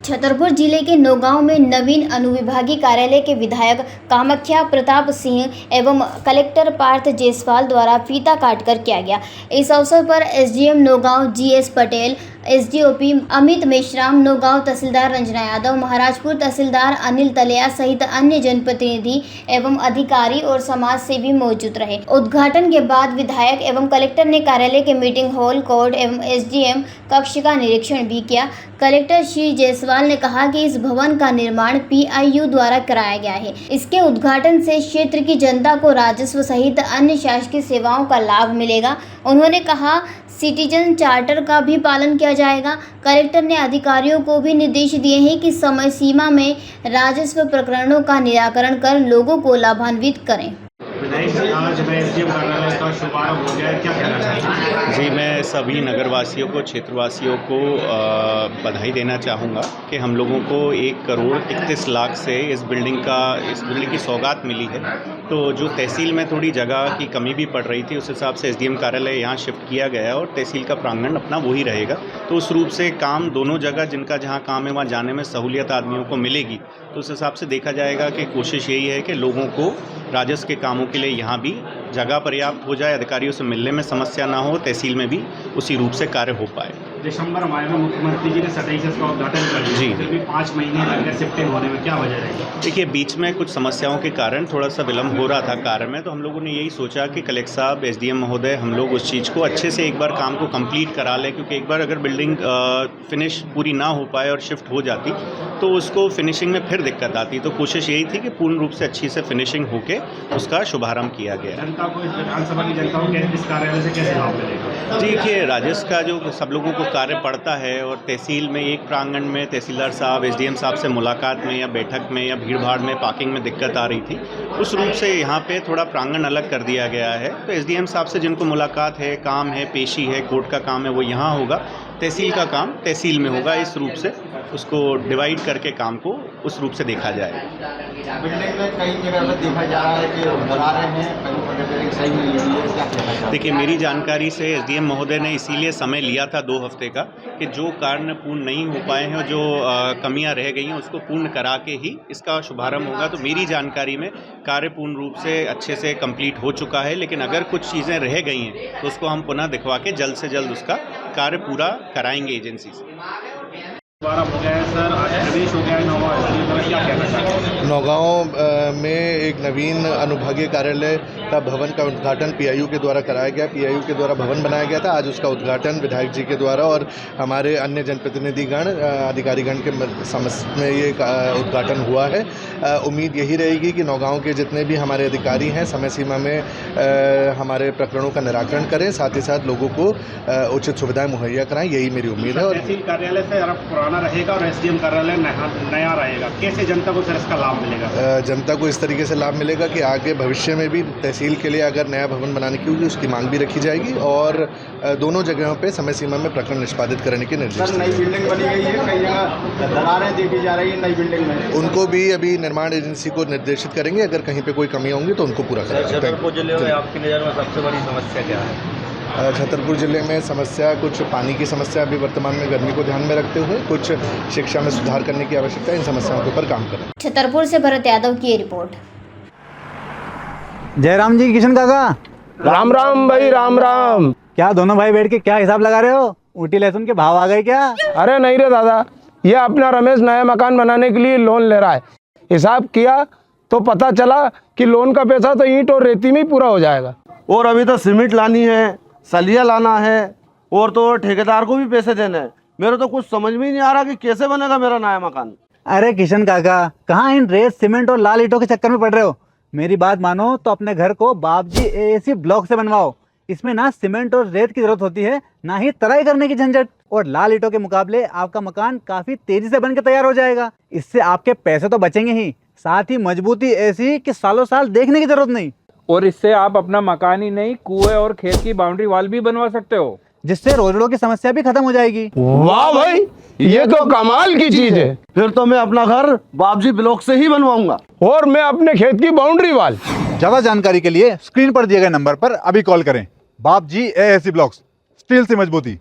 छतरपुर जिले के नौगांव में नवीन अनुविभागीय कार्यालय के विधायक कामाख्या प्रताप सिंह एवं कलेक्टर पार्थ जायसवाल द्वारा फीता काटकर किया गया। इस अवसर पर SDM Naugaon GS Patel, SDOP Amit Meshram, Naugaon तहसीलदार रंजना यादव, महाराजपुर तहसीलदार अनिल तलेया सहित अन्य जनप्रतिनिधि एवं अधिकारी और समाज सेवी मौजूद रहे। उद्घाटन के बाद विधायक एवं कलेक्टर ने कार्यालय के मीटिंग हॉल, कोर्ट एवं एसडीएम कक्ष का निरीक्षण भी किया। कलेक्टर श्री जायसवाल ने कहा कि इस भवन का निर्माण पीआईयू द्वारा कराया गया है। इसके उद्घाटन से क्षेत्र की जनता को राजस्व सहित अन्य शासकीय सेवाओं का लाभ मिलेगा। उन्होंने कहा सिटीजन चार्टर का भी पालन किया जाएगा। कलेक्टर ने अधिकारियों को भी निर्देश दिए हैं कि समय सीमा में राजस्व प्रकरणों का निराकरण कर लोगों को लाभान्वित करें। आज एसडीएम कार्यालय का शुभारंभ हो गया है, क्या कहना चाहेंगे? जी, मैं सभी नगरवासियों को, क्षेत्रवासियों को बधाई देना चाहूँगा कि हम लोगों को 1,31,00,000 से इस बिल्डिंग की सौगात मिली है। तो जो तहसील में थोड़ी जगह की कमी भी पड़ रही थी, उस हिसाब से एसडीएम कार्यालय यहाँ शिफ्ट किया गया है और तहसील का प्रांगण अपना वही रहेगा। तो उस रूप से काम दोनों जगह जिनका जहाँ काम है वहाँ जाने में सहूलियत आदमियों को मिलेगी। तो उस हिसाब से देखा जाएगा कि कोशिश यही है कि लोगों को राजस्व के कामों के लिए यहाँ भी जगह पर्याप्त हो जाए, अधिकारियों से मिलने में समस्या ना हो, तहसील में भी उसी रूप से कार्य हो पाए। दिसंबर माह में मुख्यमंत्री जी ने 27 से इसका उद्घाटन कर दिया, जी, फिर भी 5 महीने लग गए शिफ्टिंग होने में, क्या वजह रहेगी? देखिए, बीच में कुछ समस्याओं के कारण थोड़ा सा विलम्ब हो रहा था कार्य में, तो हम लोगों ने यही सोचा कि कलेक्टर साहब, एसडीएम महोदय, हम लोग उस चीज़ को अच्छे से एक बार काम को कंप्लीट करा लें, क्योंकि एक बार अगर बिल्डिंग फिनिश पूरी ना हो पाए और शिफ्ट हो जाती तो उसको फिनिशिंग में फिर दिक्कत आती। तो कोशिश यही थी कि पूर्ण रूप से अच्छी से फिनिशिंग होके उसका शुभारंभ किया गया। जनता को, इस विधानसभा की जनता को इस कार्यालय से कैसे लाभ मिलेगा? देखिए, राजस्व का जो सब लोगों को कार्य पड़ता है और तहसील में एक प्रांगण में तहसीलदार साहब, एसडीएम साहब से मुलाकात में या बैठक में या भीड़ भाड़ में पार्किंग में दिक्कत आ रही थी, उस रूप से यहाँ पे थोड़ा प्रांगण अलग कर दिया गया है। तो एसडीएम साहब से जिनको मुलाकात है, काम है, पेशी है, कोर्ट का काम है, वो यहाँ होगा, तहसील का काम तहसील में होगा। इस रूप से उसको डिवाइड करके काम को उस रूप से देखा जाए। बिल्डिंग में कई जगह देखा जा रहा है कि बना रहे हैं, कहीं सही नहीं है, क्या कहना चाहिए? देखिए, मेरी जानकारी से एसडीएम महोदय ने इसीलिए समय लिया था 2 हफ्ते का कि जो कार्य पूर्ण नहीं हो पाए हैं और जो कमियां रह गई हैं उसको पूर्ण करा के ही इसका शुभारंभ होगा। तो मेरी जानकारी में कार्य पूर्ण रूप से अच्छे से कंप्लीट हो चुका है, लेकिन अगर कुछ चीज़ें रह गई हैं तो उसको हम पुनः दिखवा के जल्द से जल्द उसका कार्य पूरा कराएंगे एजेंसी से। शुभारंभ हो गया है सर, आज प्रवेश हो गया है नौगांव एसडीएम में, क्या कहना चाहेंगे? नौगांव में एक नवीन अनुभागीय कार्यालय का भवन का उद्घाटन पीआईयू के द्वारा कराया गया। पीआईयू के द्वारा भवन बनाया गया था। आज उसका उद्घाटन विधायक जी के द्वारा और हमारे अन्य जनप्रतिनिधिगण, अधिकारीगण के समक्ष में ये उद्घाटन हुआ है। उम्मीद यही रहेगी कि नौगांव के जितने भी हमारे अधिकारी हैं समय सीमा में हमारे प्रकरणों का निराकरण करें, साथ ही साथ लोगों को उचित सुविधाएं मुहैया कराएं, यही मेरी उम्मीद है। और तहसील कार्यालय से पुराना रहेगा और एसडीएम कार्यालय नया रहेगा, कैसे जनता को सर इसका लाभ मिलेगा? जनता को इस तरीके से लाभ मिलेगा कि आगे भविष्य में भी तहसील के लिए अगर नया भवन बनाने की होगी उसकी मांग भी रखी जाएगी और दोनों जगहों पे समय सीमा में प्रकरण निष्पादित करने के निर्देश। नई बिल्डिंग बनी गई है, कई जगह दरारें देखी जा रही है नई बिल्डिंग में, उनको भी अभी निर्माण एजेंसी को निर्देशित करेंगे, अगर कहीं पे कोई कमियां होंगी तो उनको पूरा करेंगे। छतरपुर जिले में आपकी नज़र में सबसे बड़ी समस्या क्या है? छतरपुर जिले में समस्या कुछ पानी की समस्या अभी वर्तमान में गर्मी को ध्यान में रखते हुए कुछ शिक्षा में सुधार करने की आवश्यकता है। इन समस्याओं के ऊपर काम करें। छतरपुर से भरत यादव की रिपोर्ट। जयराम जी, किशन काका, राम राम भाई, राम राम। क्या दोनों भाई बैठ के क्या हिसाब लगा रहे हो? ऊटी लहसुन के भाव आ गए क्या? अरे नहीं रे दादा, ये अपना रमेश नया मकान बनाने के लिए लोन ले रहा है। हिसाब किया तो पता चला कि लोन का पैसा तो ईंट और रेती में ही पूरा हो जाएगा। और अभी तो सीमेंट लानी है, सलिया लाना है और तो ठेकेदार को भी पैसे देने हैं। मेरे तो कुछ समझ में ही नहीं आ रहा कि कैसे बनेगा मेरा नया मकान। अरे किशन काका, कहाँ इन रेत, सीमेंट और लाल ईंटों के चक्कर में पड़ रहे हो? मेरी बात मानो तो अपने घर को बाबजी एएसी ब्लॉक से बनवाओ। इसमें ना सीमेंट और रेत की जरूरत होती है, ना ही तराई करने की झंझट, और लाल ईंटों के मुकाबले आपका मकान काफी तेजी से बनकर तैयार हो जाएगा। इससे आपके पैसे तो बचेंगे ही, साथ ही मजबूती ऐसी कि सालों साल देखने की जरूरत नहीं। और इससे आप अपना मकान ही नहीं, कुएं और खेत की बाउंड्री वॉल भी बनवा सकते हो, जिससे रोजड़ों की समस्या भी खत्म हो जाएगी। वाह भाई, ये तो कमाल की चीज है। फिर तो मैं अपना घर बाबजी ब्लॉक से ही बनवाऊंगा और मैं अपने खेत की बाउंड्री वाल। ज्यादा जानकारी के लिए स्क्रीन पर दिए गए नंबर पर अभी कॉल करें। बाबजी एएसी ब्लॉक्स, स्टील से मजबूती।